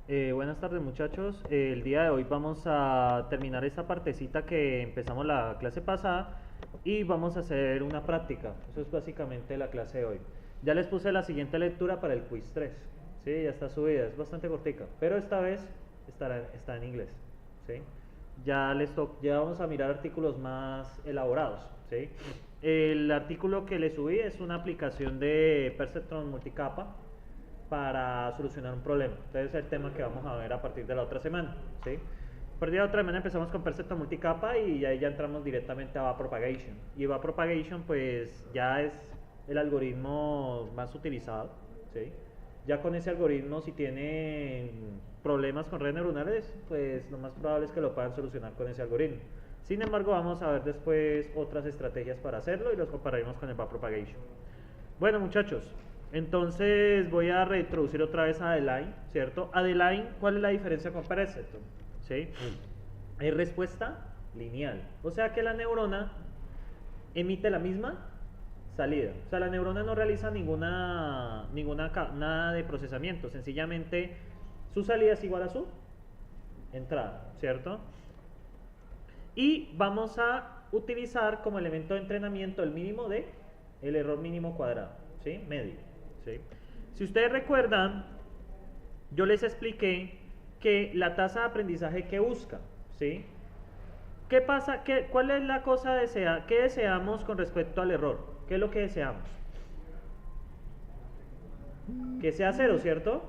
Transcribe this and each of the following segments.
Buenas tardes muchachos. El día de hoy vamos a terminar esta partecita que empezamos la clase pasada y vamos a hacer una práctica. Eso es básicamente la clase de hoy. Ya les puse la siguiente lectura para el quiz 3. Sí, ya está subida, es bastante cortica, pero esta vez está en inglés. ¿Sí? Ya vamos a mirar artículos más elaborados. ¿Sí? El artículo que le subí es una aplicación de Perceptron multicapa para solucionar un problema. Entonces es el tema que vamos a ver a partir de la otra semana. ¿Sí? A partir de la otra semana empezamos con Perceptron multicapa y ahí ya entramos directamente a Backpropagation. Y Backpropagation pues ya es el algoritmo más utilizado. ¿Sí? Ya con ese algoritmo, si tienen problemas con redes neuronales, pues lo más probable es que lo puedan solucionar con ese algoritmo. Sin embargo, vamos a ver después otras estrategias para hacerlo y los compararemos con el Backpropagation. Bueno, muchachos, entonces voy a reintroducir otra vez a Adeline, ¿cierto? Adeline, ¿cuál es la diferencia con Perceptron? ¿Sí? Es respuesta lineal. O sea que la neurona emite la misma salida. O sea, la neurona no realiza nada de procesamiento. Sencillamente, su salida es igual a su entrada, ¿cierto? Y vamos a utilizar como elemento de entrenamiento el mínimo de el error mínimo cuadrado, ¿sí? Medio, ¿sí? Si ustedes recuerdan, yo les expliqué que la tasa de aprendizaje que busca, ¿sí? ¿Qué pasa? ¿Cuál es la cosa ¿Qué deseamos con respecto al error? ¿Qué es lo que deseamos? Que sea cero, ¿cierto?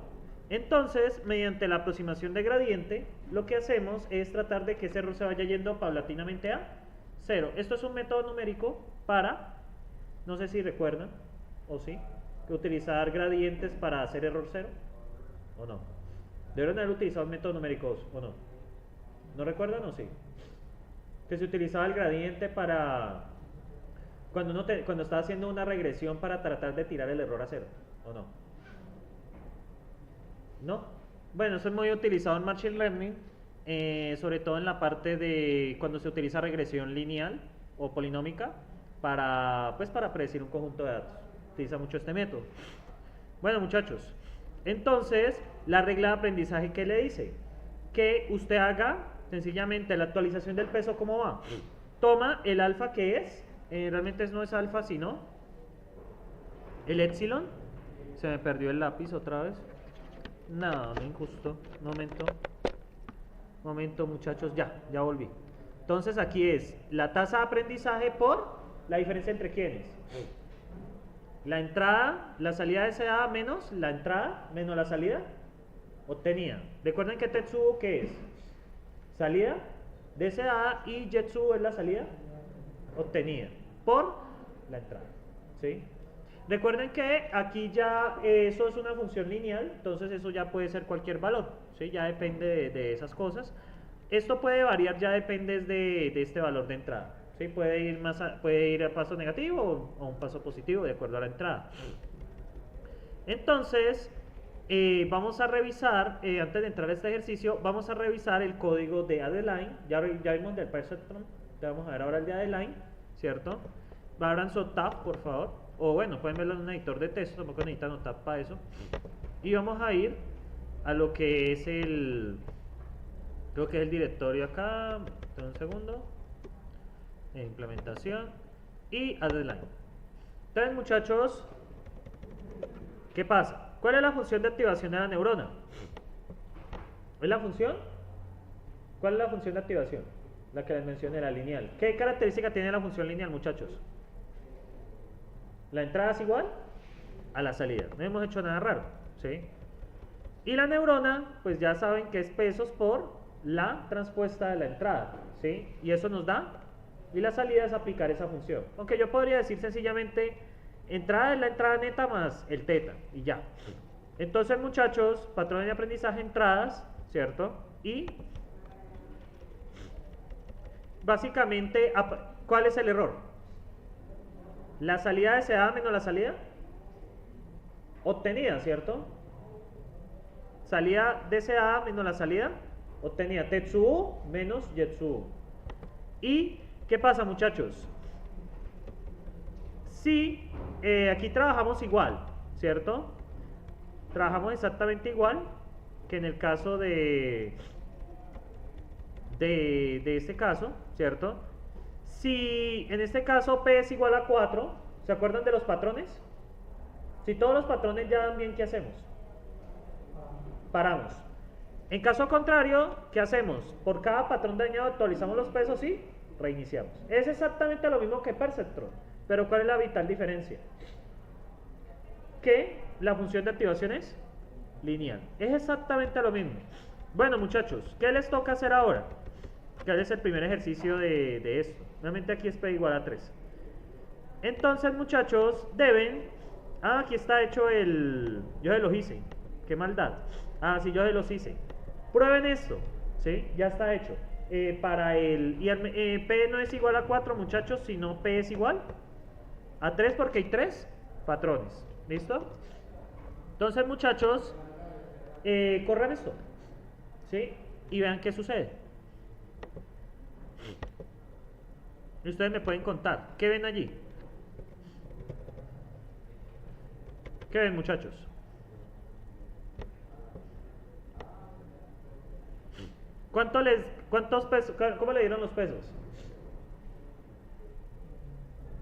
Entonces, mediante la aproximación de gradiente, lo que hacemos es tratar de que ese error se vaya yendo paulatinamente a cero. Esto es un método numérico para, no sé si recuerdan, o sí, que utilizar gradientes para hacer error cero, o no. Deberían haber utilizado métodos numéricos, o no. ¿No recuerdan o sí? Que se utilizaba el gradiente para cuando estaba haciendo una regresión para tratar de tirar el error a cero, ¿o no? ¿No? Bueno, eso es muy utilizado en Machine Learning, sobre todo en la parte de cuando se utiliza regresión lineal o polinómica para predecir un conjunto de datos. Utiliza mucho este método. Bueno, muchachos, entonces la regla de aprendizaje que le dice que usted haga sencillamente la actualización del peso. ¿Cómo va? Toma el alfa que es, realmente no es alfa sino el epsilon. Se me perdió el lápiz otra vez. No, no injusto. Momento, muchachos, ya volví. Entonces aquí es la tasa de aprendizaje por la diferencia entre quiénes. La entrada, la salida de SA menos la entrada menos la salida obtenida. Recuerden que Tetsuo, ¿qué es? Salida de SA y Jetsuo es la salida obtenida por la entrada. ¿Sí? Recuerden que aquí ya eso es una función lineal, entonces eso ya puede ser cualquier valor, ¿sí? Ya depende de esas cosas. Esto puede variar, ya depende de este valor de entrada. ¿Sí? Puede ir a paso negativo o a un paso positivo de acuerdo a la entrada. Entonces, vamos a revisar, antes de entrar a este ejercicio, vamos a revisar el código de Adeline. Ya vimos del Perceptron, ya vamos a ver ahora el de Adeline, ¿cierto? Abran su tab, por favor. O bueno, pueden verlo en un editor de texto, tampoco necesitan un tab para eso. Y vamos a ir a lo que es el directorio acá. Un segundo. Implementación y Adeline. Entonces, muchachos, ¿qué pasa? ¿Cuál es la función de activación de la neurona? ¿Es la función? ¿Cuál es la función de activación? La que les mencioné, la lineal. ¿Qué característica tiene la función lineal, muchachos? La entrada es igual a la salida. No hemos hecho nada raro, ¿sí? Y la neurona, pues ya saben que es pesos por la transpuesta de la entrada, ¿sí? Y eso nos da. Y la salida es aplicar esa función. Aunque yo podría decir sencillamente, entrada es la entrada neta más el teta, y ya. Entonces, muchachos, patrones de aprendizaje, entradas, ¿cierto? Y básicamente, ¿cuál es el error? La salida deseada menos la salida obtenida, ¿cierto? Salida deseada menos la salida obtenida. Tetsuo menos Jetsuo. ¿Y qué pasa, muchachos? Si aquí trabajamos igual, ¿cierto? Trabajamos exactamente igual. que en el caso de este caso, ¿cierto? Si en este caso P es igual a 4, ¿se acuerdan de los patrones? Si todos los patrones ya dan bien, ¿qué hacemos? Paramos. En caso contrario, ¿qué hacemos? Por cada patrón dañado actualizamos los pesos y reiniciamos. Es exactamente lo mismo que Perceptron, pero ¿cuál es la vital diferencia? Que la función de activación es lineal. Es exactamente lo mismo. Bueno, muchachos, ¿qué les toca hacer ahora? ¿Cuál es el primer ejercicio de esto? Nuevamente aquí es P igual a 3. Entonces, muchachos, deben... Ah, aquí está hecho el... Yo se los hice. Qué maldad. Ah, sí, yo se los hice. Prueben esto. ¿Sí? Ya está hecho. Para el... P no es igual a 4, muchachos, sino P es igual a 3 porque hay 3 patrones. ¿Listo? Entonces, muchachos, corran esto. ¿Sí? Y vean qué sucede. Y ustedes me pueden contar. ¿Qué ven allí? ¿Qué ven, muchachos? ¿Cuántos pesos? ¿Cómo le dieron los pesos?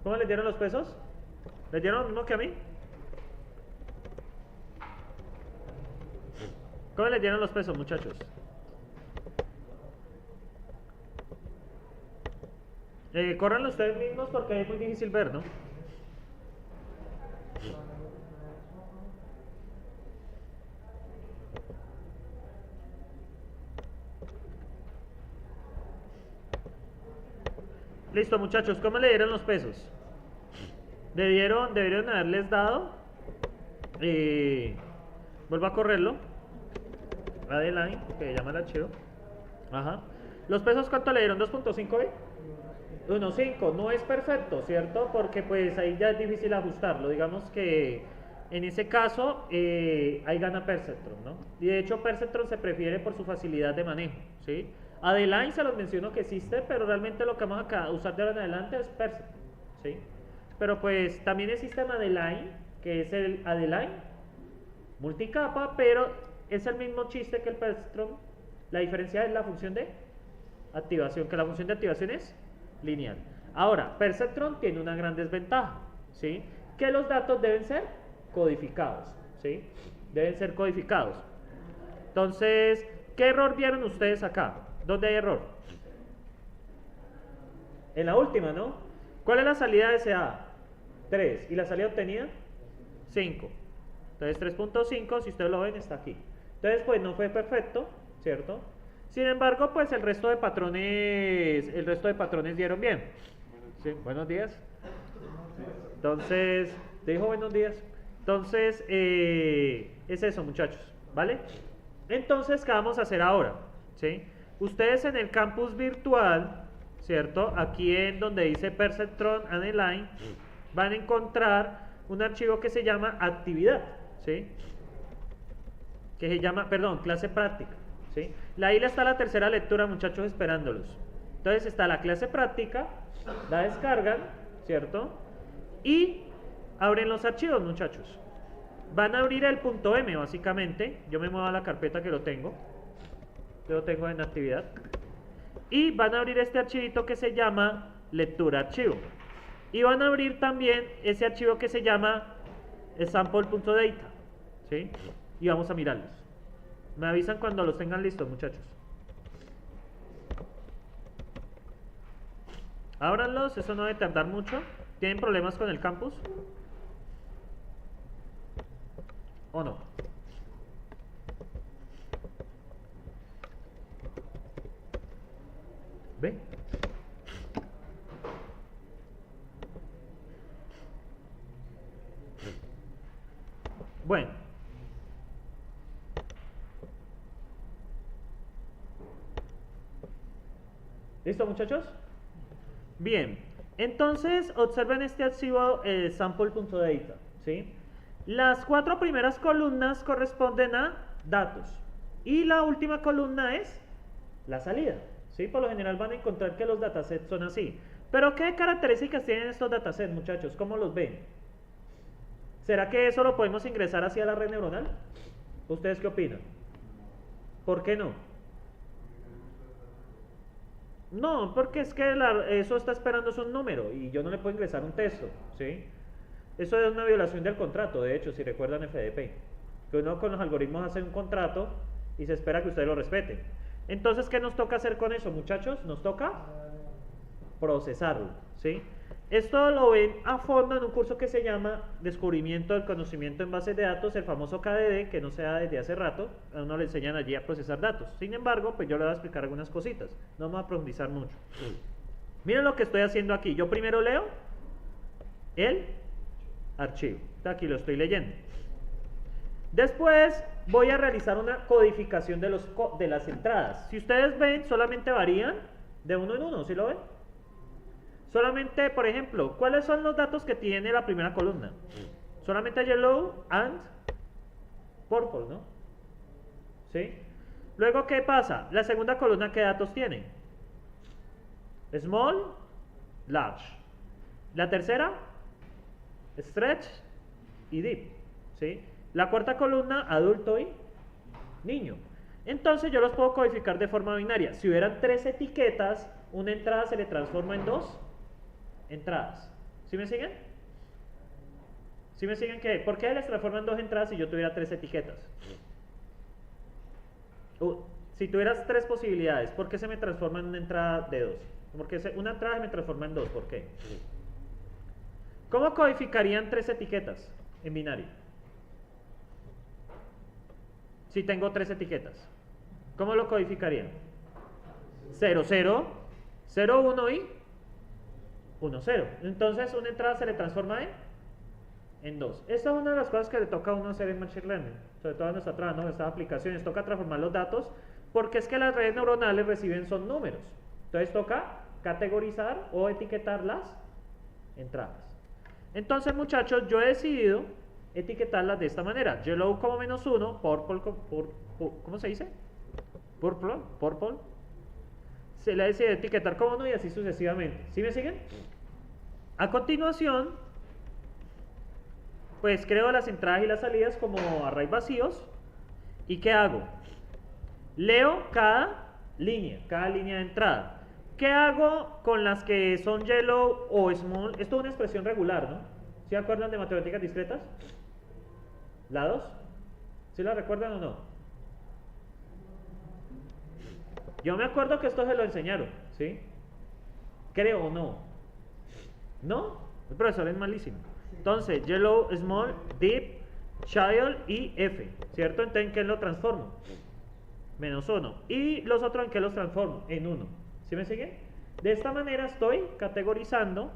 ¿Cómo les dieron los pesos? ¿Les dieron lo mismo que a mí? ¿Cómo les dieron los pesos, muchachos? Córranlo ustedes mismos porque es muy difícil ver, ¿no? Listo, muchachos, ¿cómo le dieron los pesos? Debieron haberles dado. Vuelvo a correrlo. Adeline, que llama el archivo. Ajá. ¿Los pesos cuánto le dieron? ¿2.5? 1.5, no es perfecto, ¿cierto? Porque pues ahí ya es difícil ajustarlo. Digamos que en ese caso ahí gana Perceptron, ¿no? Y de hecho Perceptron se prefiere por su facilidad de manejo, ¿sí? Adeline se los menciono que existe, pero realmente lo que vamos a usar de ahora en adelante es Perceptron, ¿sí? Pero pues también existe Adeline, que es el Adeline multicapa, pero es el mismo chiste que el Perceptron. La diferencia es la función de activación, que la función de activación es lineal. Ahora, Perceptron tiene una gran desventaja, ¿sí? Que los datos deben ser codificados, ¿sí? Deben ser codificados. Entonces, ¿qué error vieron ustedes acá? ¿Dónde hay error? En la última, ¿no? ¿Cuál es la salida de SA? 3. ¿Y la salida obtenida? 5. Entonces 3.5, si ustedes lo ven, está aquí. Entonces, pues no fue perfecto, ¿cierto? Sin embargo, pues el resto de patrones dieron bien. Sí, buenos días. Entonces, te dijo buenos días. Entonces, es eso, muchachos, ¿vale? Entonces, ¿qué vamos a hacer ahora? ¿Sí? Ustedes en el campus virtual, ¿cierto? Aquí en donde dice Perceptron Adeline, van a encontrar un archivo que se llama actividad, ¿sí? Que se llama, perdón, clase práctica, ¿sí? Ahí está la tercera lectura, muchachos, esperándolos. Entonces está la clase práctica, la descargan, ¿cierto? Y abren los archivos, muchachos. Van a abrir el .m, básicamente. Yo me muevo a la carpeta que lo tengo. Yo lo tengo en actividad. Y van a abrir este archivito que se llama lectura archivo. Y van a abrir también ese archivo que se llama sample.data, ¿sí? Y vamos a mirarlos. Me avisan cuando los tengan listos, muchachos. Ábranlos, eso no debe tardar mucho. ¿Tienen problemas con el campus? ¿O no? ¿Ve? Bueno. ¿Listo, muchachos? Bien. Entonces, observen este archivo sample.data, ¿sí? Las 4 primeras columnas corresponden a datos. Y la última columna es la salida, ¿sí? Por lo general van a encontrar que los datasets son así. Pero, ¿qué características tienen estos datasets, muchachos? ¿Cómo los ven? ¿Será que eso lo podemos ingresar hacia la red neuronal? ¿Ustedes qué opinan? ¿Por qué no? No, porque es que eso está esperando es un número y yo no le puedo ingresar un texto, ¿sí? Eso es una violación del contrato, de hecho, si recuerdan FDP. Que uno con los algoritmos hace un contrato y se espera que ustedes lo respeten. Entonces, ¿qué nos toca hacer con eso, muchachos? Nos toca procesarlo, ¿sí? Esto lo ven a fondo en un curso que se llama Descubrimiento del Conocimiento en Bases de Datos, el famoso KDD, que no se da desde hace rato. A uno le enseñan allí a procesar datos. Sin embargo, pues yo le voy a explicar algunas cositas. No vamos a profundizar mucho. Miren lo que estoy haciendo aquí. Yo primero leo el archivo. Aquí lo estoy leyendo. Después voy a realizar una codificación de las entradas. Si ustedes ven, solamente varían de uno en uno, ¿sí lo ven? Solamente, por ejemplo, ¿cuáles son los datos que tiene la primera columna? Solamente yellow and purple, ¿no? ¿Sí? Luego, ¿qué pasa? La segunda columna, ¿qué datos tiene? Small, large. La tercera, stretch y deep, ¿sí? La cuarta columna, adulto y niño. Entonces yo los puedo codificar de forma binaria. Si hubieran 3 etiquetas, una entrada se le transforma en 2 entradas. ¿Sí me siguen? ¿Sí me siguen qué? ¿Por qué les transforman 2 entradas si yo tuviera 3 etiquetas? Si tuvieras 3 posibilidades, ¿por qué se me transforma en una entrada de 2? Porque una entrada se me transforma en 2, ¿por qué? ¿Cómo codificarían 3 etiquetas en binario? Si tengo 3 etiquetas, ¿cómo lo codificarían? 0, 0, 0, 1 y 1, 0. Entonces una entrada se le transforma en 2. Esta es una de las cosas que le toca a uno hacer en Machine Learning, sobre todo cuando está trabajando en estas aplicaciones. Toca transformar los datos porque es que las redes neuronales reciben son números. Entonces toca categorizar o etiquetar las entradas. Entonces, muchachos, yo he decidido etiquetarlas de esta manera. Yellow como -1, purple, ¿cómo se dice? Purple. Se le decide etiquetar como 1 y así sucesivamente. ¿Sí me siguen? A continuación, pues creo las entradas y las salidas como arrays vacíos. ¿Y qué hago? Leo cada línea de entrada. ¿Qué hago con las que son yellow o small? Esto es una expresión regular, ¿no? ¿Sí se acuerdan de matemáticas discretas? ¿La 2? ¿Sí la recuerdan o no? Yo me acuerdo que esto se lo enseñaron, ¿sí? Creo o no. ¿No? El profesor es malísimo. Entonces, yellow, small, deep, child y F, ¿cierto? Entonces, ¿en qué lo transformo? -1. ¿Y los otros en qué los transformo? En 1. ¿Sí me siguen? De esta manera estoy categorizando,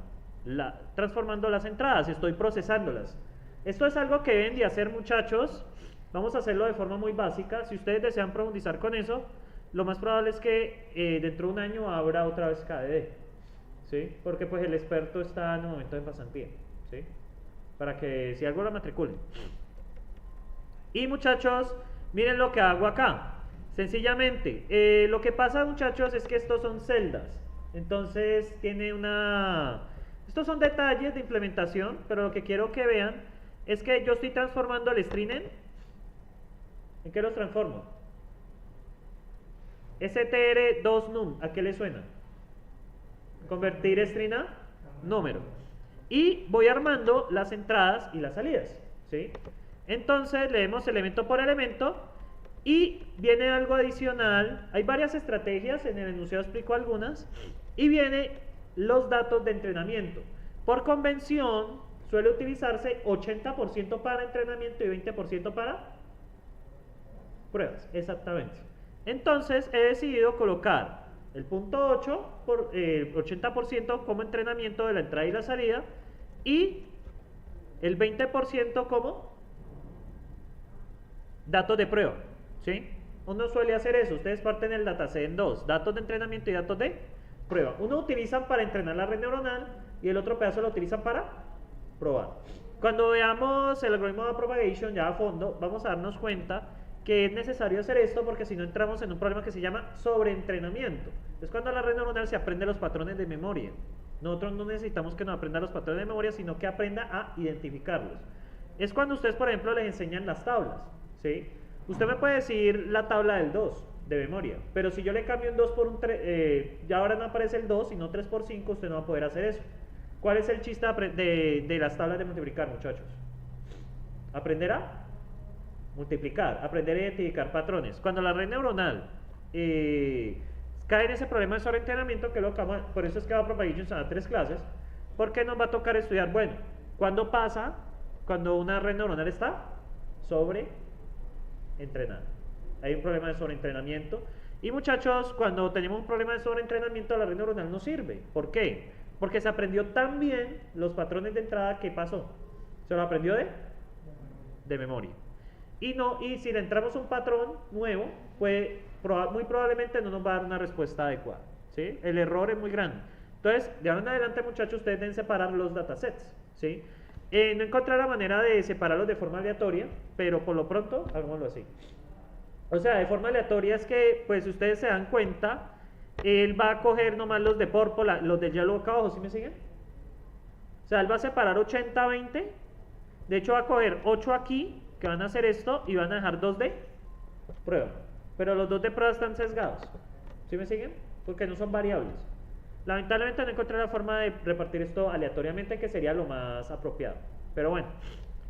transformando las entradas, estoy procesándolas. Esto es algo que deben de hacer, muchachos. Vamos a hacerlo de forma muy básica. Si ustedes desean profundizar con eso, lo más probable es que dentro de un año abra otra vez KDD, ¿sí? Porque pues el experto está en un momento de pasantía, ¿sí? Para que si algo la matriculen. Y muchachos, miren lo que hago acá. Sencillamente, lo que pasa, muchachos, es que estos son celdas. Entonces tiene estos son detalles de implementación, pero lo que quiero que vean es que yo estoy transformando el string ¿en qué los transformo? str2num, ¿a qué le suena? Convertir string a número. Y voy armando las entradas y las salidas, ¿sí? Entonces leemos elemento por elemento y viene algo adicional. Hay varias estrategias, en el enunciado explico algunas. Y viene los datos de entrenamiento. Por convención suele utilizarse 80% para entrenamiento y 20% para pruebas, exactamente. Entonces he decidido colocar el punto 8 por 80% como entrenamiento de la entrada y la salida y el 20% como datos de prueba, ¿sí? Uno suele hacer eso. Ustedes parten el dataset en 2, datos de entrenamiento y datos de prueba. Uno utilizan para entrenar la red neuronal y el otro pedazo lo utilizan para probar. Cuando veamos el algoritmo de propagation ya a fondo, vamos a darnos cuenta que es necesario hacer esto porque si no entramos en un problema que se llama sobreentrenamiento. Es cuando la red neuronal se aprende los patrones de memoria. Nosotros no necesitamos que nos aprenda los patrones de memoria, sino que aprenda a identificarlos. Es cuando ustedes, por ejemplo, les enseñan las tablas, ¿sí? Usted me puede decir la tabla del 2 de memoria, pero si yo le cambio un 2 por un 3, ya ahora no aparece el 2, sino 3 por 5, usted no va a poder hacer eso. ¿Cuál es el chiste de las tablas de multiplicar, muchachos? Aprender a multiplicar, aprender a identificar patrones. Cuando la red neuronal cae en ese problema de sobreentrenamiento, por eso es que va a Propagation a 3 clases, porque nos va a tocar estudiar, bueno, ¿cuándo pasa cuando una red neuronal está sobreentrenada? Hay un problema de sobreentrenamiento. Y muchachos, cuando tenemos un problema de sobreentrenamiento, la red neuronal no sirve. ¿Por qué? Porque se aprendió tan bien los patrones de entrada que pasó. Se lo aprendió de memoria. Y si le entramos un patrón nuevo, pues muy probablemente no nos va a dar una respuesta adecuada, ¿sí? El error es muy grande. Entonces, de ahora en adelante, muchachos, ustedes deben separar los datasets, ¿sí? No encontré la manera de separarlos de forma aleatoria, pero por lo pronto, hagámoslo así. O sea, de forma aleatoria es que, pues, ustedes se dan cuenta, él va a coger nomás los de purple, los de yellow acá abajo, ¿sí me siguen? O sea, él va a separar 80-20. De hecho, va a coger 8 aquí, que van a hacer esto, y van a dejar 2 de prueba. Pero los 2 de prueba están sesgados. ¿Sí me siguen? Porque no son variables. Lamentablemente no encontré la forma de repartir esto aleatoriamente, que sería lo más apropiado. Pero bueno.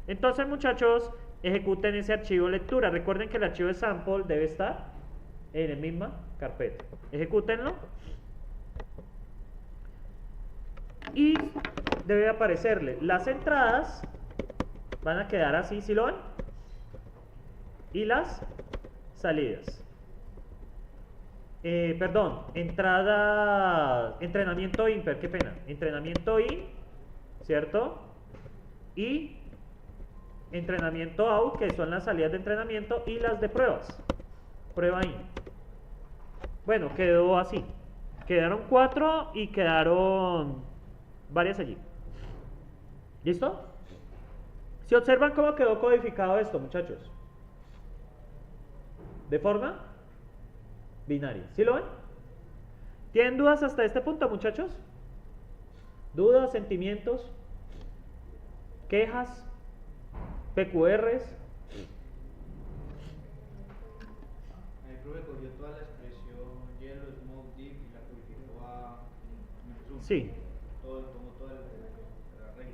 Entonces, muchachos, ejecuten ese archivo lectura. Recuerden que el archivo de sample debe estar en la misma carpeta. Ejecútenlo. Y debe aparecerle. Las entradas van a quedar así, ¿sí lo ven? Y las salidas. Entrenamiento imper, qué pena. Entrenamiento in, ¿cierto? Y entrenamiento out, que son las salidas de entrenamiento, y las de pruebas. Prueba in. Bueno, quedó así. Quedaron 4 y quedaron varias allí. ¿Listo? Si observan cómo quedó codificado esto, muchachos. De forma binaria. ¿Sí lo ven? ¿Tienen dudas hasta este punto, muchachos? ¿Dudas, sentimientos, quejas, PQRs? El profe cogió toda la expresión yellow, smoke, deep y la codificó a zoom. Sí. Tomó toda la regla.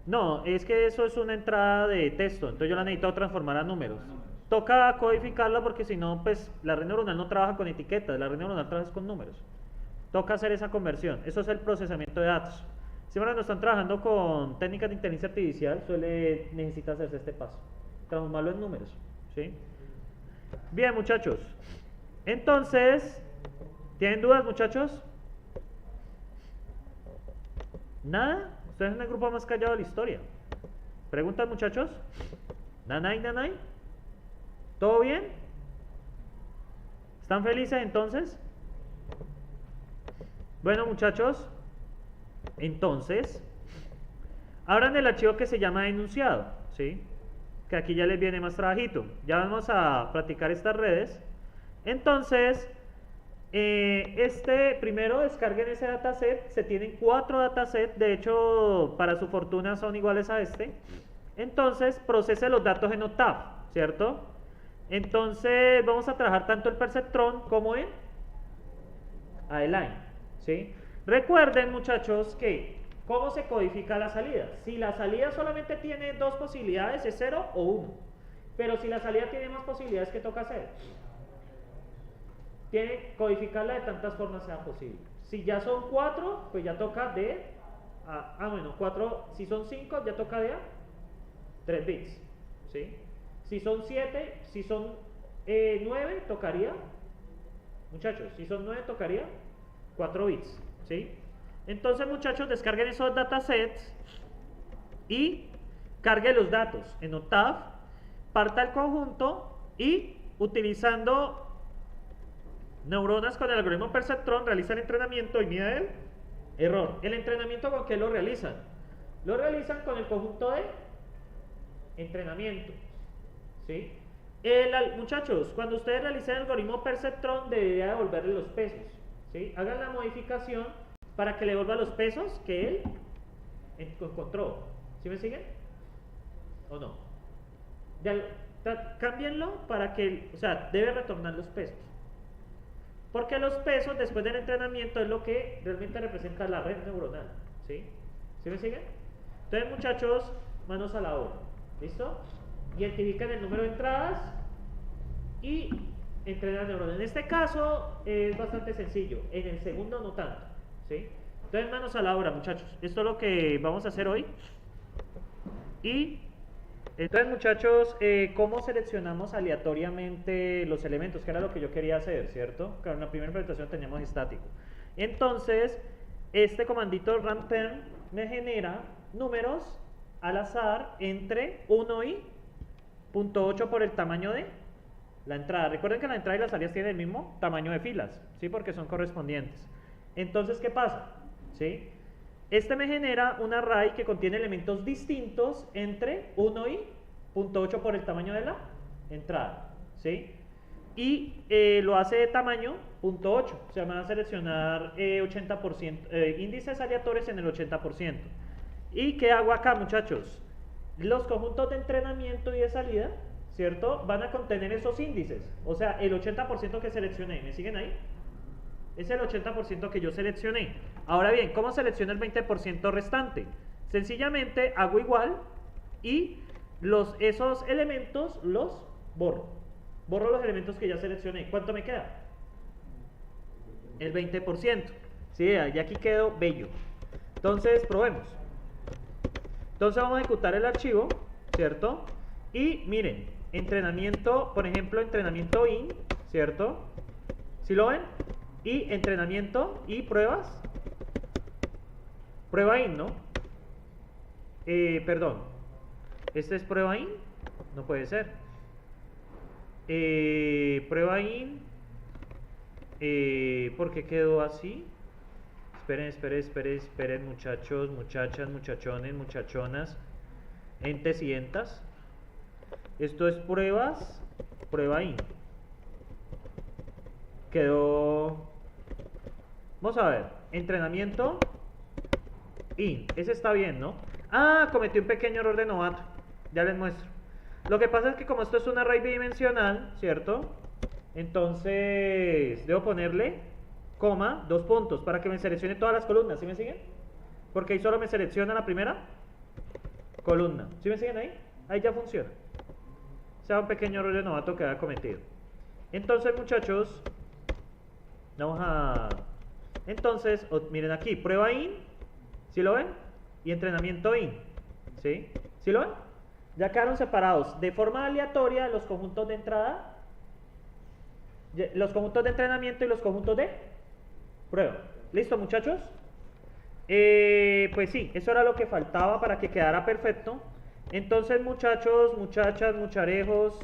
No, es que eso es una entrada de texto, entonces yo la necesito transformar a números. Toca codificarla porque si no, pues la red neuronal no trabaja con etiquetas, la red neuronal trabaja con números. Toca hacer esa conversión, eso es el procesamiento de datos. Siempre cuando están trabajando con técnicas de inteligencia artificial, necesita hacerse este paso, transformarlo en números, ¿sí? Bien, muchachos, entonces, ¿tienen dudas, muchachos? ¿Nada? Ustedes son el grupo más callado de la historia. ¿Preguntas, muchachos? ¿Nanay, nanay? ¿Todo bien? ¿Están felices entonces? Bueno, muchachos, entonces, abran el archivo que se llama enunciado, ¿sí? Que aquí ya les viene más trabajito. Ya vamos a practicar estas redes. Entonces, primero descarguen ese dataset. Se tienen 4 datasets. De hecho, para su fortuna son iguales a este. Entonces, procese los datos en Octave, ¿cierto? Entonces, vamos a trabajar tanto el perceptrón como en Adeline, ¿sí? Recuerden, muchachos, que ¿cómo se codifica la salida? Si la salida solamente tiene 2 posibilidades, es 0 o 1. Pero si la salida tiene más posibilidades, ¿qué toca hacer? Tiene que codificarla de tantas formas sea posible. Si ya son 4, pues ya toca bueno, 4, si son 5, ya toca de a 3 bits, ¿sí? Si son 7, si son 9, tocaría, muchachos, si son 9, tocaría 4 bits, ¿sí? Entonces, muchachos, descarguen esos datasets y carguen los datos en Octave, parta el conjunto y utilizando neuronas con el algoritmo perceptrón realizan entrenamiento y mida el error. ¿El entrenamiento con qué lo realizan? Lo realizan con el conjunto de entrenamiento, ¿sí? Muchachos, cuando ustedes realicen el algoritmo perceptrón debería devolverle los pesos, ¿sí? Hagan la modificación para que le devuelva los pesos que él encontró. ¿Sí me siguen? ¿O no? Cámbienlo para que, o sea, debe retornar los pesos. Porque los pesos después del entrenamiento es lo que realmente representa la red neuronal. ¿Sí? ¿Sí me siguen? Entonces, muchachos, manos a la obra. ¿Listo? Identifican el número de entradas y entrenan neuronas. En este caso es bastante sencillo. En el segundo no tanto. ¿Sí? Entonces, manos a la obra, muchachos. Esto es lo que vamos a hacer hoy. Y entonces, muchachos, ¿cómo seleccionamos aleatoriamente los elementos? Que era lo que yo quería hacer, ¿cierto? Claro, en la primera presentación teníamos estático. Entonces, este comandito rampern me genera números al azar entre 1 y 0.8 por el tamaño de la entrada. Recuerden que la entrada y las salidas tienen el mismo tamaño de filas, ¿sí? Porque son correspondientes. Entonces, ¿qué pasa? ¿Sí? Este me genera un array que contiene elementos distintos entre 1 y 0.8 por el tamaño de la entrada, ¿sí? Y lo hace de tamaño 0.8, o sea, me va a seleccionar 80%, índices aleatorios en el 80%. ¿Y qué hago acá, muchachos? Los conjuntos de entrenamiento y de salida, ¿cierto? Van a contener esos índices, o sea, el 80% que seleccioné, ¿me siguen ahí? Es el 80% que yo seleccioné. Ahora bien, ¿cómo selecciono el 20% restante? Sencillamente hago igual y esos elementos los borro. Borro los elementos que ya seleccioné. ¿Cuánto me queda? El 20%. Sí, y aquí quedó bello. Entonces, probemos. Entonces vamos a ejecutar el archivo, ¿cierto? Y miren, entrenamiento, por ejemplo, entrenamiento in, ¿cierto? ¿Sí lo ven? Y entrenamiento y pruebas. Prueba in, ¿no? Perdón. ¿Este es prueba in? No puede ser. Prueba in. ¿Por qué quedó así? Esperen, muchachos, muchachas, muchachones, muchachonas, entes y entas. Esto es pruebas, prueba in. Quedó. Vamos a ver, entrenamiento in. Ese está bien, ¿no? Ah, cometí un pequeño error de novato. Ya les muestro. Lo que pasa es que como esto es un array bidimensional, ¿cierto? Entonces debo ponerle coma, 2 puntos para que me seleccione todas las columnas. ¿Sí me siguen? Porque ahí solo me selecciona la primera columna. ¿Sí me siguen ahí? Ahí ya funciona. O sea, un pequeño error de novato que había cometido. Entonces, muchachos, vamos a... Entonces, miren aquí, prueba in, ¿sí lo ven? Y entrenamiento in, ¿sí? ¿Sí lo ven? Ya quedaron separados de forma aleatoria los conjuntos de entrada, los conjuntos de entrenamiento y los conjuntos de prueba. ¿Listo, muchachos? Pues sí, eso era lo que faltaba para que quedara perfecto. Entonces, muchachos, muchachas, mucharejos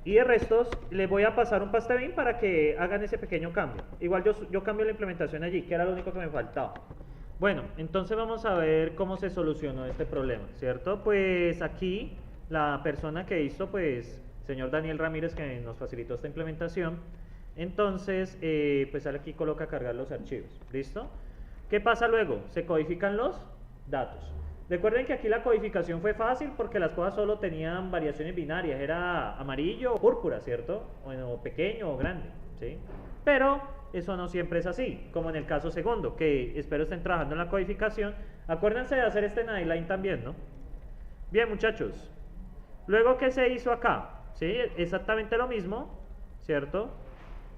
y de restos, les voy a pasar un pastelín para que hagan ese pequeño cambio. Igual yo cambio la implementación allí, que era lo único que me faltaba. Bueno, entonces vamos a ver cómo se solucionó este problema, ¿cierto? Pues aquí la persona que hizo, pues, señor Daniel Ramírez, que nos facilitó esta implementación, entonces, pues aquí coloca cargar los archivos, ¿listo? ¿Qué pasa luego? Se codifican los datos. Recuerden que aquí la codificación fue fácil porque las cosas solo tenían variaciones binarias, era amarillo o púrpura, ¿cierto? O pequeño o grande, ¿sí? Pero eso no siempre es así, como en el caso segundo, que espero estén trabajando en la codificación. Acuérdense de hacer este nightline también, ¿no? Bien, muchachos. Luego, ¿qué se hizo acá? ¿Sí? Exactamente lo mismo, ¿cierto?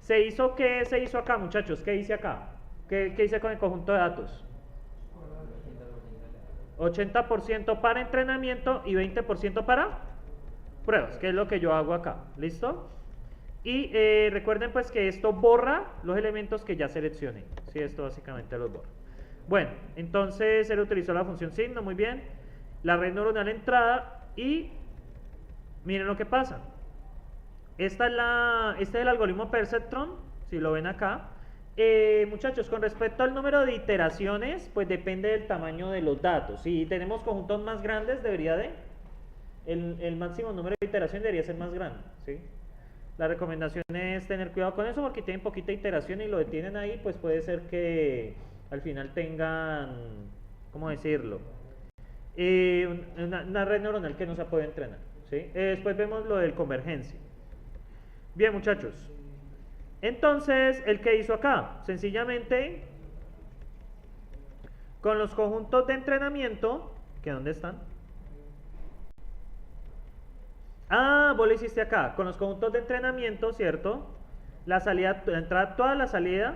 ¿Qué se hizo acá, muchachos? ¿Qué hice acá? ¿Qué hice con el conjunto de datos? 80% para entrenamiento y 20% para pruebas, que es lo que yo hago acá, ¿listo? Y recuerden pues que esto borra los elementos que ya seleccioné, ¿sí? Esto básicamente los borra. Bueno, entonces él utilizó la función signo, muy bien, la red neuronal entrada y miren lo que pasa. Este es el algoritmo Perceptron, si lo ven acá. Muchachos, con respecto al número de iteraciones, pues depende del tamaño de los datos. Si tenemos conjuntos más grandes, el máximo número de iteraciones debería ser más grande, ¿sí? La recomendación es tener cuidado con eso porque tienen poquita iteración y lo detienen ahí, pues puede ser que al final tengan, ¿cómo decirlo? Una red neuronal que no se puede entrenar, ¿sí? Después vemos lo del convergencia. Bien, muchachos. Entonces, ¿el que hizo acá? Sencillamente, con los conjuntos de entrenamiento, ¿que dónde están? Ah, vos lo hiciste acá, con los conjuntos de entrenamiento, ¿cierto? La salida, la entrada actual, la salida,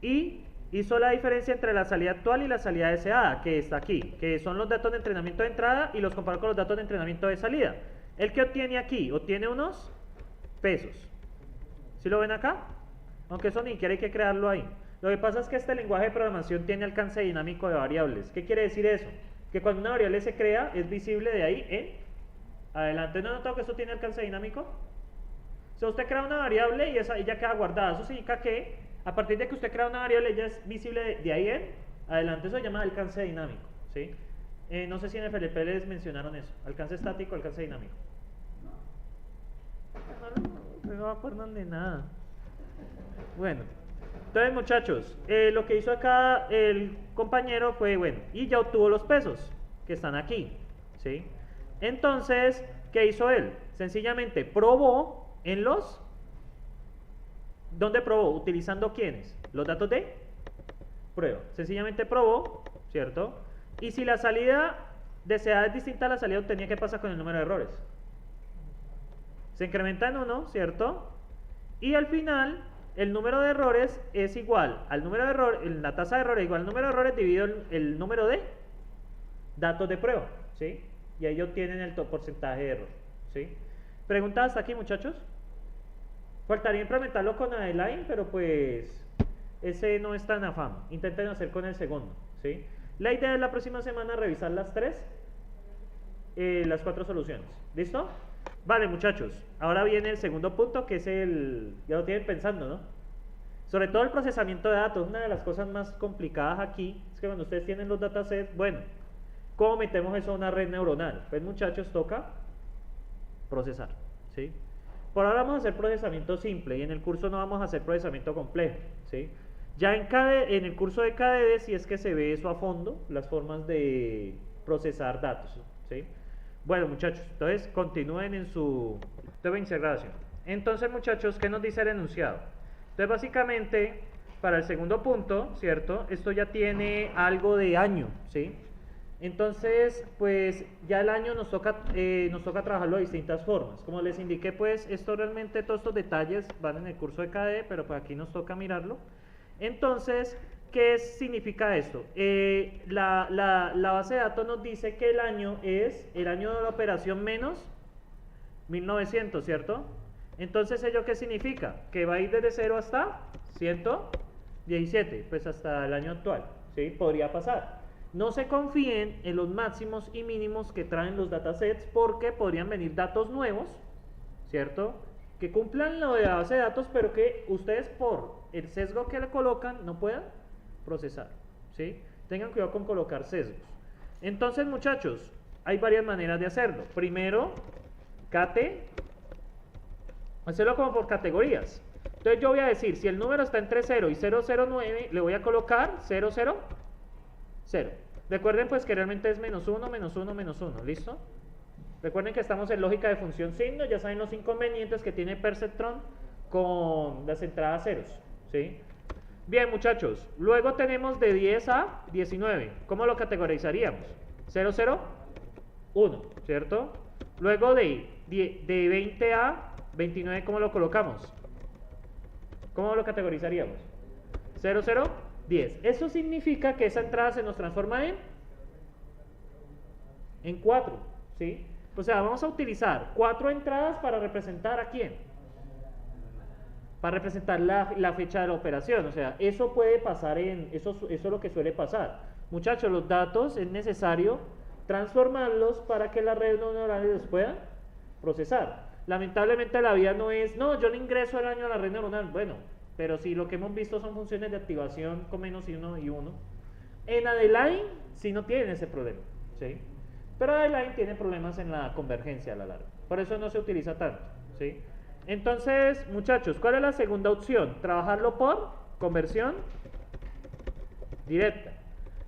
y hizo la diferencia entre la salida actual y la salida deseada, que está aquí, que son los datos de entrenamiento de entrada y los comparó con los datos de entrenamiento de salida. ¿El que obtiene aquí? Obtiene unos pesos. ¿Sí lo ven acá? Aunque eso ni quiere hay que crearlo ahí. Lo que pasa es que este lenguaje de programación tiene alcance dinámico de variables. ¿Qué quiere decir eso? Que cuando una variable se crea, es visible de ahí en adelante. ¿No han notado que esto tiene alcance dinámico? O sea, usted crea una variable y esa ya queda guardada. Eso significa que a partir de que usted crea una variable ya es visible de ahí en adelante. Eso se llama alcance dinámico, ¿sí? No sé si en FLP les mencionaron eso. Alcance estático, alcance dinámico. No me acuerdan de nada. Bueno, entonces muchachos, lo que hizo acá el compañero fue, bueno, y ya obtuvo los pesos que están aquí, ¿sí? Entonces, ¿qué hizo él? Sencillamente probó en los... ¿Dónde probó? ¿Utilizando quiénes? Los datos de prueba. Sencillamente probó, ¿cierto? Y si la salida deseada es distinta a la salida obtenida, ¿qué pasa con el número de errores? Se incrementa en 1, ¿cierto? Y al final, el número de errores es igual al número de errores, la tasa de errores igual al número de errores dividido el número de datos de prueba, ¿sí? Y ahí obtienen el porcentaje de error, ¿sí? ¿Preguntas hasta aquí, muchachos? Faltaría implementarlo con Adeline, pero pues ese no es tan afán. Intenten hacer con el segundo, ¿sí? La idea es la próxima semana revisar las 4 soluciones. ¿Listo? Vale, muchachos. Ahora viene el segundo punto, que es el... Ya lo tienen pensando, ¿no? Sobre todo el procesamiento de datos. Una de las cosas más complicadas aquí es que cuando ustedes tienen los datasets, bueno, ¿cómo metemos eso a una red neuronal? Pues, muchachos, toca procesar, ¿sí? Por ahora vamos a hacer procesamiento simple y en el curso no vamos a hacer procesamiento complejo, ¿sí? Ya en el curso de KDD si es que se ve eso a fondo, las formas de procesar datos, ¿sí? Bueno, muchachos, entonces continúen en su integración. Entonces, muchachos, ¿qué nos dice el enunciado? Entonces, básicamente, para el segundo punto, ¿cierto? Esto ya tiene algo de año, ¿sí? Entonces, pues ya el año nos toca trabajarlo de distintas formas. Como les indiqué, pues esto realmente, todos estos detalles van en el curso de KDE, pero pues aquí nos toca mirarlo. Entonces, ¿qué significa esto? La base de datos nos dice que el año es el año de la operación menos 1900, ¿cierto? Entonces, ¿ello qué significa? Que va a ir desde 0 hasta 117, pues hasta el año actual, ¿sí? Podría pasar. No se confíen en los máximos y mínimos que traen los datasets porque podrían venir datos nuevos, ¿cierto? Que cumplan lo de la base de datos, pero que ustedes por el sesgo que le colocan no puedan procesar, ¿sí? Tengan cuidado con colocar sesgos. Entonces, muchachos, hay varias maneras de hacerlo. Primero, hacerlo como por categorías. Entonces yo voy a decir, si el número está entre 0 y 009, le voy a colocar 000. Recuerden pues que realmente es -1, -1, ¿listo? Recuerden que estamos en lógica de función signo, ya saben los inconvenientes que tiene Perceptron con las entradas ceros, ¿sí? Bien, muchachos, luego tenemos de 10 a 19, ¿cómo lo categorizaríamos? 0, 1, ¿cierto? Luego de 20 a 29, ¿cómo lo colocamos? ¿Cómo lo categorizaríamos? 0, 10. Eso significa que esa entrada se nos transforma en 4, ¿sí? O sea, vamos a utilizar 4 entradas para representar ¿a quién? Para representar la fecha de la operación. O sea, eso puede pasar eso es lo que suele pasar. Muchachos, los datos es necesario transformarlos para que las redes neuronales los puedan procesar. Lamentablemente la vida no es, no, yo le ingreso el año a la red neuronal. Bueno, pero si lo que hemos visto son funciones de activación con -1 y 1, en Adeline sí no tienen ese problema, ¿sí? Pero Adeline tiene problemas en la convergencia a la larga, por eso no se utiliza tanto, ¿sí? Entonces, muchachos, ¿cuál es la segunda opción? Trabajarlo por conversión directa.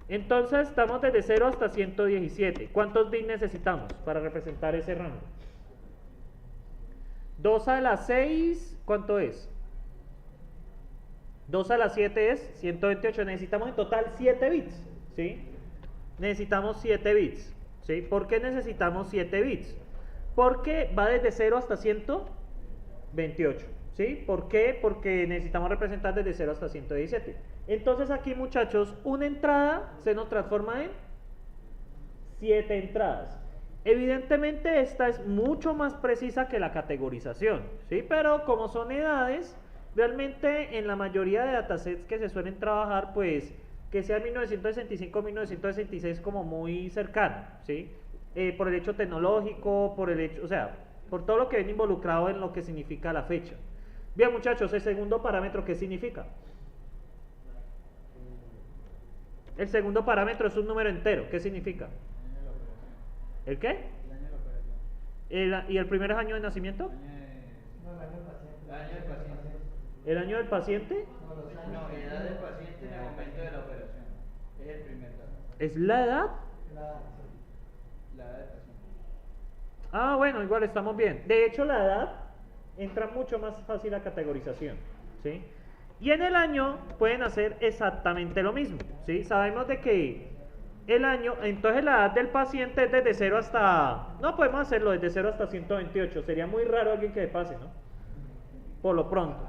Entonces estamos desde 0 hasta 117. ¿Cuántos bits necesitamos para representar ese rango? 2 a la 6, ¿cuánto es? 2 a la 7 es 128. Necesitamos en total 7 bits, ¿sí? Necesitamos 7 bits, ¿sí? ¿Por qué necesitamos 7 bits? Porque va desde 0 hasta 128, ¿sí? ¿Por qué? Porque necesitamos representar desde 0 hasta 117. Entonces aquí, muchachos, una entrada se nos transforma en 7 entradas. Evidentemente esta es mucho más precisa que la categorización, ¿sí? Pero como son edades, realmente en la mayoría de datasets que se suelen trabajar, pues que sea 1965 1966 como muy cercano, ¿sí? Por el hecho tecnológico, por el hecho, o sea, por todo lo que viene involucrado en lo que significa la fecha. Bien, muchachos, el segundo parámetro, ¿qué significa? El segundo parámetro es un número entero, ¿qué significa? ¿El qué? ¿Y el primer año de nacimiento? ¿El año del paciente? No, edad del paciente en el momento de la operación. Es el primer dato. ¿Es la edad? La edad del paciente. Ah, bueno, igual estamos bien. De hecho, la edad entra mucho más fácil la categorización, ¿sí? Y en el año pueden hacer exactamente lo mismo, ¿sí? Sabemos de que el año, entonces la edad del paciente es desde 0 hasta... No podemos hacerlo desde 0 hasta 128, sería muy raro alguien que pase, ¿no? Por lo pronto.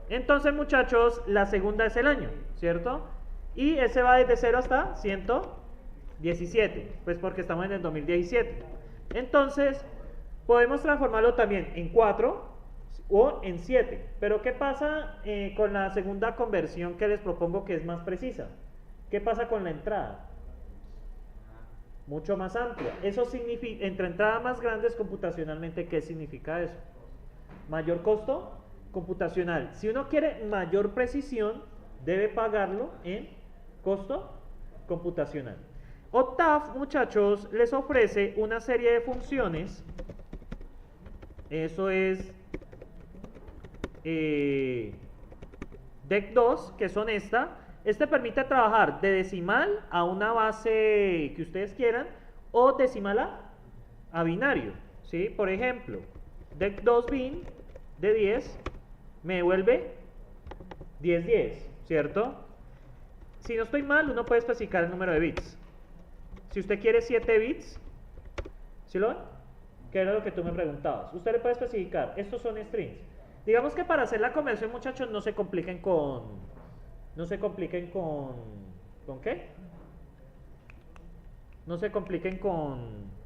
Entonces, muchachos, la segunda es el año, ¿cierto? Y ese va desde 0 hasta 117, pues porque estamos en el 2017. Entonces, podemos transformarlo también en 4 o en 7. Pero ¿qué pasa con la segunda conversión que les propongo, que es más precisa? ¿Qué pasa con la entrada? Mucho más amplia. Eso significa, entre entradas más grandes computacionalmente, ¿qué significa eso? Mayor costo computacional. Si uno quiere mayor precisión, debe pagarlo en costo computacional. Octave, muchachos, les ofrece una serie de funciones. Eso es DEC2, que son esta. Este permite trabajar de decimal a una base que ustedes quieran, o decimal a binario, ¿sí? Por ejemplo, DEC2 bin de 10 me devuelve 10, ¿cierto? Si no estoy mal, uno puede especificar el número de bits. Si usted quiere 7 bits, ¿sí lo ven? Que era lo que tú me preguntabas. Usted le puede especificar, estos son strings. Digamos que para hacer la conversión, muchachos, no se compliquen con... ¿Con qué? No se compliquen con...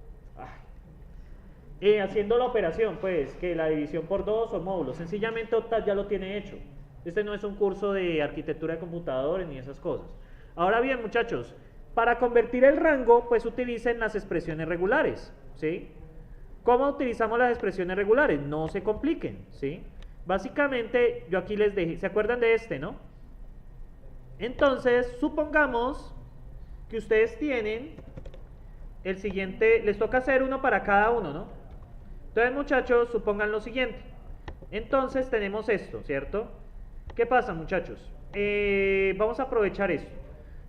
haciendo la operación, pues, que la división por 2 o módulos. Sencillamente Octave ya lo tiene hecho. Este no es un curso de arquitectura de computadores ni esas cosas. Ahora bien, muchachos, para convertir el rango, pues utilicen las expresiones regulares, ¿sí? ¿Cómo utilizamos las expresiones regulares? No se compliquen, ¿sí? Básicamente, yo aquí les dejé, ¿se acuerdan de este, no? Entonces, supongamos que ustedes tienen el siguiente, les toca hacer uno para cada uno, ¿no? Entonces, muchachos, supongan lo siguiente. Entonces, tenemos esto, ¿cierto? ¿Qué pasa, muchachos? Vamos a aprovechar esto.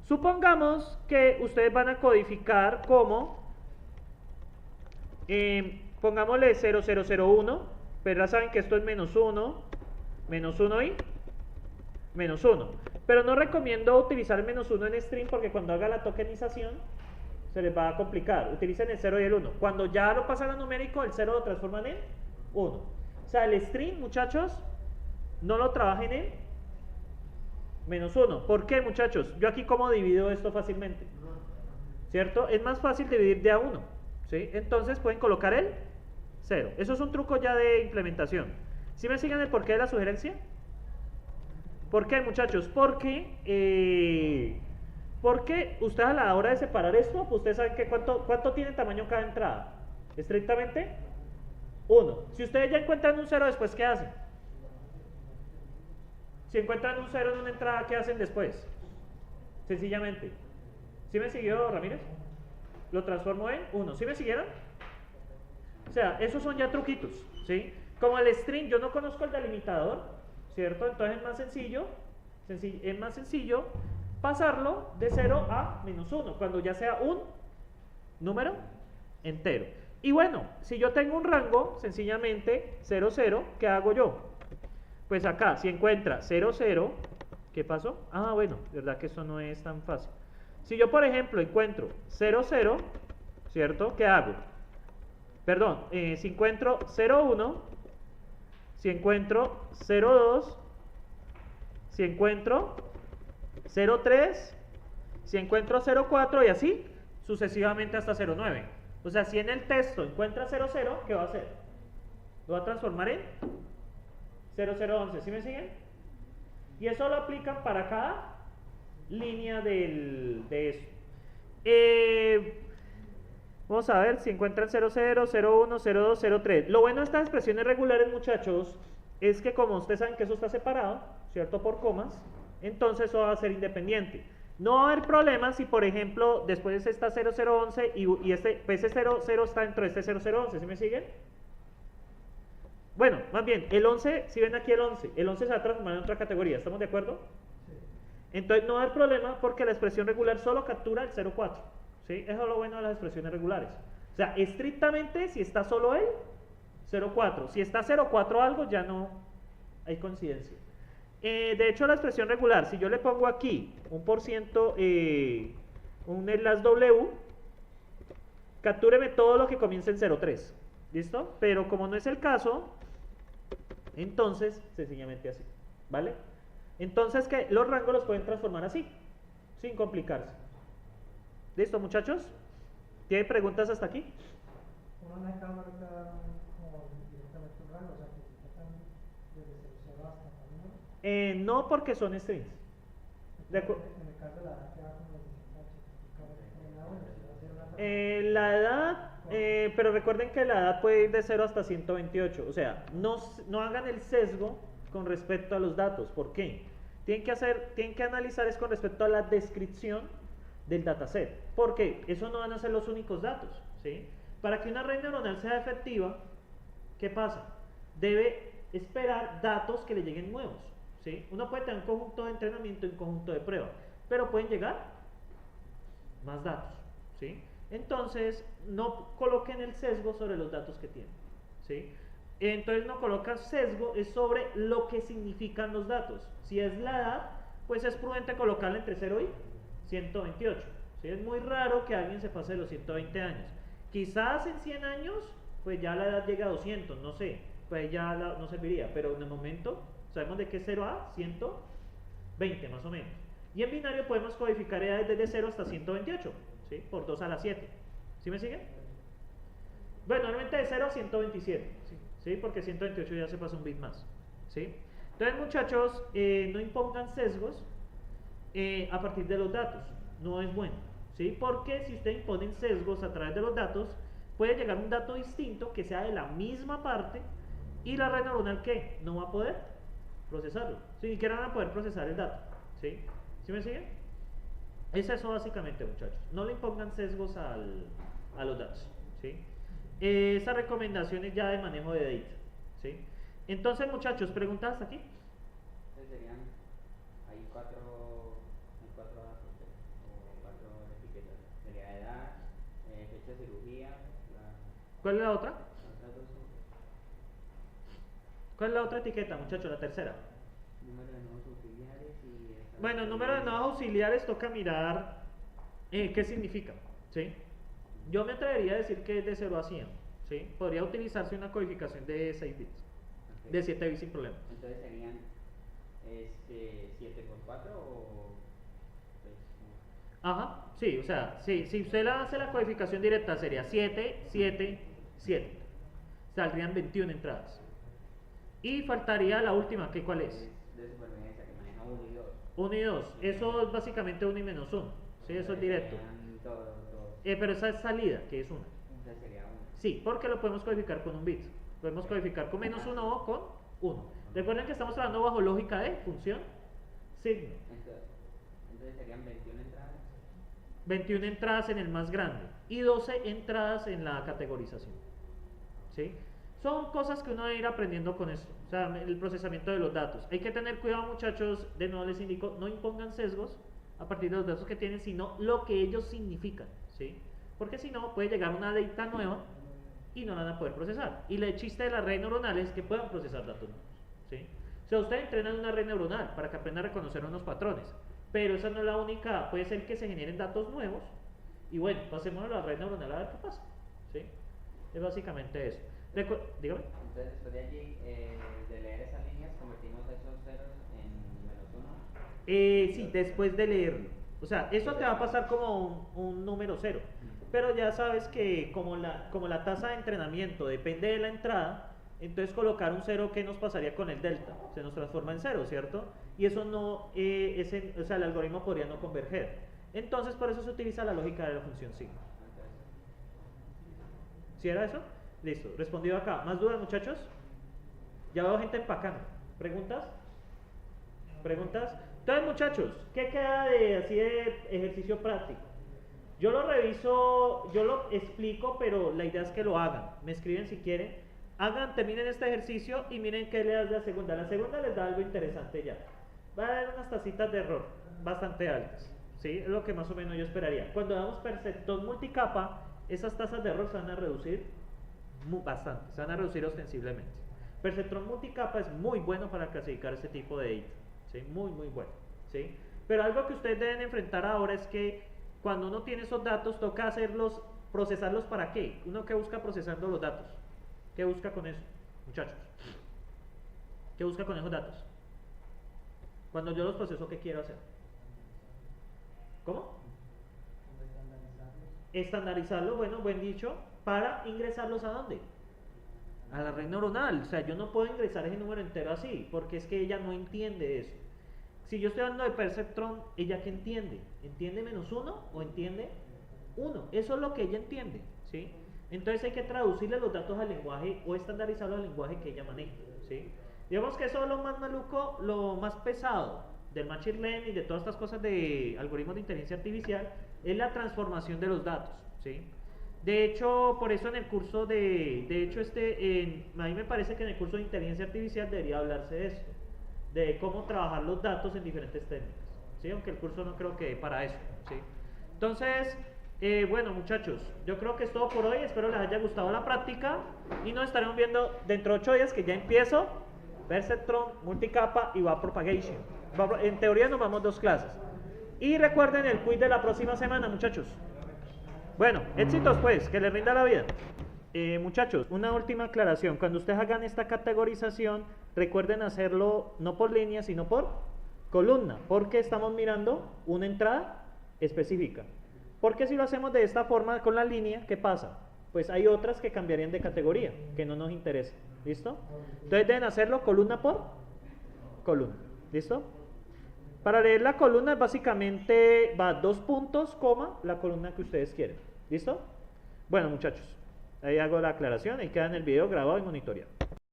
Supongamos que ustedes van a codificar como, pongámosle 0001, pero ya saben que esto es -1 y -1. Pero no recomiendo utilizar el -1 en string porque cuando haga la tokenización se les va a complicar. Utilicen el 0 y el 1. Cuando ya lo pasan a numérico, el 0 lo transforman en 1. O sea, el string, muchachos, no lo trabajen en -1. ¿Por qué, muchachos? Yo aquí cómo divido esto fácilmente, ¿cierto? Es más fácil dividir de a 1, ¿sí? Entonces pueden colocar el 0. Eso es un truco ya de implementación. ¿Sí me siguen el porqué de la sugerencia? ¿Por qué, muchachos? Porque ustedes a la hora de separar esto, pues ustedes saben que cuánto tiene tamaño cada entrada. Estrictamente 1. Si ustedes ya encuentran un 0 después, ¿qué hacen? Si encuentran un 0 en una entrada, ¿qué hacen después? Sencillamente. ¿Sí me siguió, Ramírez? Lo transformo en 1. ¿Sí me siguieron? O sea, esos son ya truquitos, ¿sí? Como el string, yo no conozco el delimitador, ¿cierto? Entonces es más sencillo pasarlo de 0 a -1, cuando ya sea un número entero. Y bueno, si yo tengo un rango, sencillamente 0, 0, ¿qué hago yo? Pues acá, si encuentra 0, 0, ¿qué pasó? Ah, bueno, verdad que eso no es tan fácil. Si yo, por ejemplo, encuentro 0, 0, ¿cierto? ¿Qué hago? Perdón, si encuentro 0, 1, si encuentro 0, 2, si encuentro 0, 3, si encuentro 0, 4 y así sucesivamente hasta 0, 9. O sea, si en el texto encuentra 0, 0, ¿qué va a hacer? Lo va a transformar en 0, 0, 11. ¿Sí me siguen? Y eso lo aplican para cada línea de eso. Vamos a ver si encuentran 0, 0, 0, 1, 0, 2, 0, 3. Lo bueno de estas expresiones regulares, muchachos, es que como ustedes saben que eso está separado, ¿cierto? Por comas, entonces eso va a ser independiente. No va a haber problema si, por ejemplo, después está 0, 0, 11 y ese 0, 0 está dentro de este 0, 0, 11. ¿Sí me siguen? Bueno, más bien, el 11, si ven aquí el 11 se va a transformar en otra categoría. ¿Estamos de acuerdo? Sí. Entonces no va a haber problema porque la expresión regular solo captura el 0, 4. ¿Sí? Eso es lo bueno de las expresiones regulares. O sea, estrictamente, si está solo el 0, 4. Si está 0, 4 algo, ya no hay coincidencia. De hecho, la expresión regular, si yo le pongo aquí un por ciento, un slash W, captúreme todo lo que comience en 0,3. ¿Listo? Pero como no es el caso, entonces, sencillamente así. ¿Vale? Entonces, que los rangos los pueden transformar así, sin complicarse. ¿Listo, muchachos? ¿Tienen preguntas hasta aquí? Uno no está marcado como directamente un rango, o sea, que se tratan desde 0 hasta el número. No, porque son strings. En el caso de la edad, que va como la edad, pero recuerden que la edad puede ir de 0 hasta 128. O sea, no hagan el sesgo con respecto a los datos. ¿Por qué? Tienen que analizar es con respecto a la descripción del dataset, porque eso no van a ser los únicos datos, ¿sí? Para que una red neuronal sea efectiva, ¿qué pasa? Debe esperar datos que le lleguen nuevos, ¿sí? Uno puede tener un conjunto de entrenamiento y un conjunto de prueba, pero pueden llegar más datos, ¿sí? Entonces, no coloquen el sesgo sobre los datos que tienen, ¿sí? Entonces, no colocan sesgo, es sobre lo que significan los datos. Si es la edad, pues es prudente colocarla entre 0 y 128. ¿Sí? Es muy raro que alguien se pase de los 120 años. Quizás en 100 años, pues ya la edad llega a 200, no sé, pues ya no serviría, pero en el momento sabemos de que es 0 a 120 más o menos. Y en binario podemos codificar edades desde 0 hasta 128, ¿sí? Por 2 a la 7. ¿Sí me siguen? Bueno, normalmente de 0 a 127, ¿sí? Porque 128 ya se pasa un bit más, ¿sí? Entonces, muchachos, no impongan sesgos a partir de los datos, no es bueno, ¿sí? Porque si ustedes imponen sesgos a través de los datos, puede llegar un dato distinto que sea de la misma parte y la red neuronal ¿qué? No va a poder procesarlo, ¿sí? Ni siquiera van a poder procesar el dato, ¿sí? ¿Sí me siguen? Es eso básicamente, muchachos, no le impongan sesgos a los datos, ¿sí? Esas recomendaciones ya de manejo de data, ¿sí? Entonces, muchachos, ¿preguntas hasta aquí? Serían, hay cuatro datos o 4 etiquetas. Sería edad, fecha de cirugía. ¿Cuál es la otra? Las otras dos son ¿Cuál es la otra etiqueta, muchachos? La tercera. número de nodos auxiliares y... Bueno, número de nodos auxiliares toca mirar qué significa, ¿sí? Yo me atrevería a decir que es de 0 a 100, ¿sí? Podría utilizarse una codificación de 6 bits, okay. De 7 bits sin problema. Entonces serían 7 por 4 o... Pues, ajá, sí, o sea, sí, si usted hace la codificación directa sería 7, 7, 7. Saldrían 21 entradas. Y faltaría la última, ¿qué cuál es? De supervivencia, que maneja 1 y 2. 1 y 2, eso es básicamente 1 y menos 1, ¿sí? Eso es directo. Todo. Pero esa es salida, que es 1. Entonces sería 1. Sí, porque lo podemos codificar con un bit. Podemos codificar con menos 1 o con 1. Recuerden que estamos hablando bajo lógica de función signo. Entonces serían 21 entradas. 21 entradas en el más grande y 12 entradas en la categorización. ¿Sí? Son cosas que uno debe ir aprendiendo con esto. O sea, el procesamiento de los datos. Hay que tener cuidado, muchachos. De nuevo les indico, no impongan sesgos a partir de los datos que tienen, sino lo que ellos significan, ¿sí? Porque si no, puede llegar una data nueva y no la van a poder procesar. Y el chiste de las redes neuronales es que puedan procesar datos nuevos, ¿sí? O sea, ustedes entrenan una red neuronal para que aprenda a reconocer unos patrones, pero esa no es la única, puede ser que se generen datos nuevos, y bueno, pasemos a la red neuronal a ver qué pasa, ¿sí? Es básicamente eso. Dígame. Entonces, después de allí, de leer esas líneas, convertimos esos ceros en -1. Sí, después de leerlo. O sea, eso te va a pasar como un número cero. Pero ya sabes que como la tasa de entrenamiento depende de la entrada, entonces colocar un cero, ¿qué nos pasaría con el delta? Se nos transforma en cero, ¿cierto? Y eso no, o sea, el algoritmo podría no converger. Entonces, por eso se utiliza la lógica de la función sigma. ¿Sí era eso? Listo, respondido acá. ¿Más dudas, muchachos? Ya veo gente empacando. ¿Preguntas? ¿Preguntas? Entonces, muchachos, ¿qué queda así de ejercicio práctico? Yo lo reviso, yo lo explico, pero la idea es que lo hagan. Me escriben si quieren. Terminen este ejercicio y miren qué le da la segunda. La segunda les da algo interesante ya. Va a haber unas tacitas de error bastante altas. ¿Sí? Es lo que más o menos yo esperaría. Cuando damos perceptrón multicapa, esas tasas de error se van a reducir bastante, se van a reducir ostensiblemente. Perceptrón multicapa es muy bueno para clasificar este tipo de data, ¿sí? Muy bueno, ¿sí? Pero algo que ustedes deben enfrentar ahora es que cuando uno tiene esos datos toca procesarlos. ¿Para qué? Uno que busca procesando los datos. ¿Qué busca con eso, muchachos? ¿Qué busca con esos datos? Cuando yo los proceso, ¿qué quiero hacer? ¿Cómo? Estandarizarlo, bueno, buen dicho, para ingresarlos ¿a dónde? A la red neuronal. O sea, yo no puedo ingresar ese número entero así, porque es que ella no entiende eso. Si yo estoy hablando de perceptrón, ¿ella qué entiende? ¿Entiende -1 o entiende 1? Eso es lo que ella entiende, ¿sí? Entonces hay que traducirle los datos al lenguaje o estandarizarlo al lenguaje que ella maneja, ¿sí? Digamos que eso es lo más maluco, lo más pesado del machine learning y de todas estas cosas de algoritmos de inteligencia artificial, es la transformación de los datos, ¿sí? De hecho, por eso en el curso a mí me parece que en el curso de inteligencia artificial debería hablarse de esto, de cómo trabajar los datos en diferentes técnicas, ¿sí? Aunque el curso no creo que dé para eso, ¿sí? Entonces, bueno, muchachos, yo creo que es todo por hoy. Espero les haya gustado la práctica y nos estaremos viendo dentro de 8 días, que ya empiezo perceptrón, multicapa y backpropagation. En teoría nos vamos 2 clases. Y recuerden el quiz de la próxima semana, muchachos. Bueno, éxitos pues, que les rinda la vida. Muchachos, una última aclaración. Cuando ustedes hagan esta categorización, recuerden hacerlo no por línea, sino por columna, porque estamos mirando una entrada específica. Porque si lo hacemos de esta forma con la línea, ¿qué pasa? Pues hay otras que cambiarían de categoría, que no nos interesa. ¿Listo? Entonces deben hacerlo columna por columna. ¿Listo? Para leer la columna básicamente va 2 puntos, coma, la columna que ustedes quieren. ¿Listo? Bueno, muchachos, ahí hago la aclaración y queda en el video grabado y monitoreado.